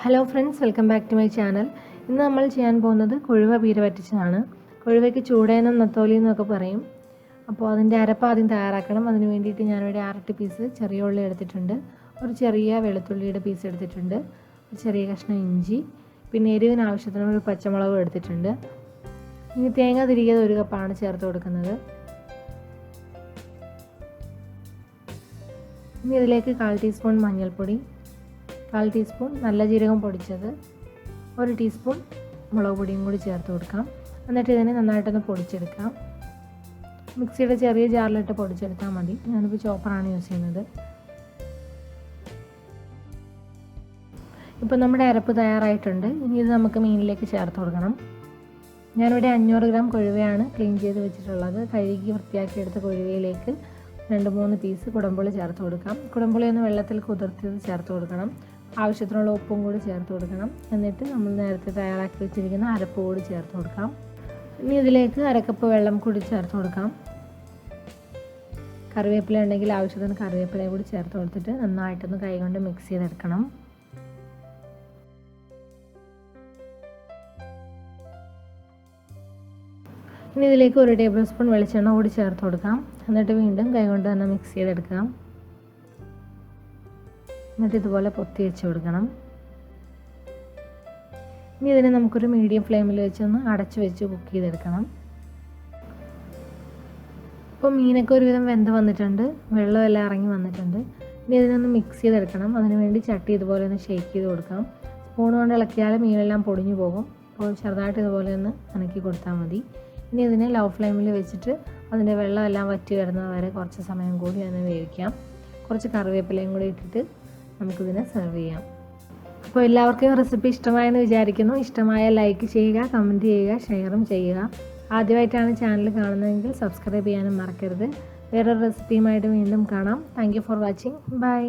Hello friends, welcome back to my channel. ഇന്ന് നമ്മൾ ചെയ്യാൻ പോകുന്നത് കൊഴുവ പീര വറ്റിച്ചതാണ്. കൊഴുവയ്ക്ക് ചൂടയെന്നും നെത്തോലി എന്നൊക്കെ പറയും. അപ്പോൾ അതിൻ്റെ അരപ്പ് ആദ്യം തയ്യാറാക്കണം. അതിന് വേണ്ടിയിട്ട് ഞാനിവിടെ 6-8 പീസ് ചെറിയ ഉള്ളി എടുത്തിട്ടുണ്ട്, ഒരു ചെറിയ വെളുത്തുള്ളിയുടെ പീസ് എടുത്തിട്ടുണ്ട്, ഒരു ചെറിയ കഷ്ണം ഇഞ്ചി, പിന്നെ എരിവിന് ആവശ്യത്തിന് ഒരു പച്ചമുളകും എടുത്തിട്ടുണ്ട്. ഇനി തേങ്ങ തിരികെ 1 കപ്പാണ് ചേർത്ത് കൊടുക്കുന്നത്. ഇനി ഇതിലേക്ക് 1/4 ടീസ്പൂൺ മഞ്ഞൾപ്പൊടി, 1/4 ടീസ്പൂൺ നല്ല ജീരകം പൊടിച്ചത്, 1 ടീസ്പൂൺ മുളക് പൊടിയും കൂടി ചേർത്ത് കൊടുക്കാം. എന്നിട്ട് ഇതിനെ നന്നായിട്ടൊന്ന് പൊടിച്ചെടുക്കാം. മിക്സിയുടെ ചെറിയ ജാറിലിട്ട് പൊടിച്ചെടുത്താൽ മതി. ഞാനിപ്പോൾ ചോപ്പറാണ് യൂസ് ചെയ്യുന്നത്. ഇപ്പോൾ നമ്മുടെ അരപ്പ് തയ്യാറായിട്ടുണ്ട്. ഇനി ഇത് നമുക്ക് മീനിലേക്ക് ചേർത്ത് കൊടുക്കണം. ഞാനിവിടെ 500 ഗ്രാം കൊഴുവയാണ് ക്ലീൻ ചെയ്ത് വെച്ചിട്ടുള്ളത്. കഴുകി വൃത്തിയാക്കി എടുത്ത കൊഴുവയിലേക്ക് 2-3 പീസ് കുടംപുളി ചേർത്ത് കൊടുക്കാം. കുടംപുളി ഒന്ന് വെള്ളത്തിൽ കുതിർത്തത് ചേർത്ത് കൊടുക്കണം. ആവശ്യത്തിനുള്ള ഉപ്പും കൂടി ചേർത്ത് കൊടുക്കണം. എന്നിട്ട് നമ്മൾ നേരത്തെ തയ്യാറാക്കി വെച്ചിരിക്കുന്ന അരപ്പ് കൂടി ചേർത്ത് കൊടുക്കാം. ഇനി ഇതിലേക്ക് 1/2 കപ്പ് വെള്ളം കൂടി ചേർത്ത് കൊടുക്കാം. കറിവേപ്പില ഉണ്ടെങ്കിൽ ആവശ്യത്തിന് കറിവേപ്പിലയും കൂടി ചേർത്ത് കൊടുത്തിട്ട് നന്നായിട്ടൊന്ന് കൈകൊണ്ട് മിക്സ് ചെയ്തെടുക്കണം. ഇനി ഇതിലേക്ക് 1 ടേബിൾ സ്പൂൺ വെളിച്ചെണ്ണ കൂടി ചേർത്ത് കൊടുക്കാം. എന്നിട്ട് വീണ്ടും കൈകൊണ്ട് തന്നെ മിക്സ് ചെയ്തെടുക്കാം. എന്നിട്ട് ഇതുപോലെ പൊത്തി വെച്ച് കൊടുക്കണം. ഇനി ഇതിനെ നമുക്കൊരു മീഡിയം ഫ്ലെയിമിൽ വെച്ചൊന്ന് അടച്ചു വെച്ച് കുക്ക് ചെയ്തെടുക്കണം. ഇപ്പോൾ മീനൊക്കെ ഒരുവിധം വെന്ത് വന്നിട്ടുണ്ട്, വെള്ളമെല്ലാം ഇറങ്ങി വന്നിട്ടുണ്ട്. ഇനി ഇതിനൊന്ന് മിക്സ് ചെയ്തെടുക്കണം. അതിനുവേണ്ടി ചട്ടി ഇതുപോലെ ഒന്ന് ഷേക്ക് ചെയ്ത് കൊടുക്കാം. സ്പൂൺ കൊണ്ട് ഇളക്കിയാൽ മീനെല്ലാം പൊടിഞ്ഞു പോകും. അപ്പോൾ ചെറുതായിട്ട് ഇതുപോലെ ഒന്ന് ഇണക്കി കൊടുത്താൽ മതി. ഇനി ഇതിനെ ലോ ഫ്ലെയിമിൽ വെച്ചിട്ട് അതിൻ്റെ വെള്ളമെല്ലാം വറ്റി വരുന്നത് വരെ കുറച്ച് സമയം കൂടി അതിനെ വേവിക്കാം. കുറച്ച് കറിവേപ്പിലയും കൂടി ഇട്ടിട്ട് നമുക്കിതിനെ സെർവ് ചെയ്യാം. അപ്പോൾ എല്ലാവർക്കും റെസിപ്പി ഇഷ്ടമായെന്ന് വിചാരിക്കുന്നു. ഇഷ്ടമായ ലൈക്ക് ചെയ്യുക, കമൻറ്റ് ചെയ്യുക, ഷെയറും ചെയ്യുക. ആദ്യമായിട്ടാണ് ചാനൽ കാണുന്നതെങ്കിൽ സബ്സ്ക്രൈബ് ചെയ്യാനും മറക്കരുത്. വേറൊരു റെസിപ്പിയുമായിട്ട് വീണ്ടും കാണാം. Thank you for watching. By.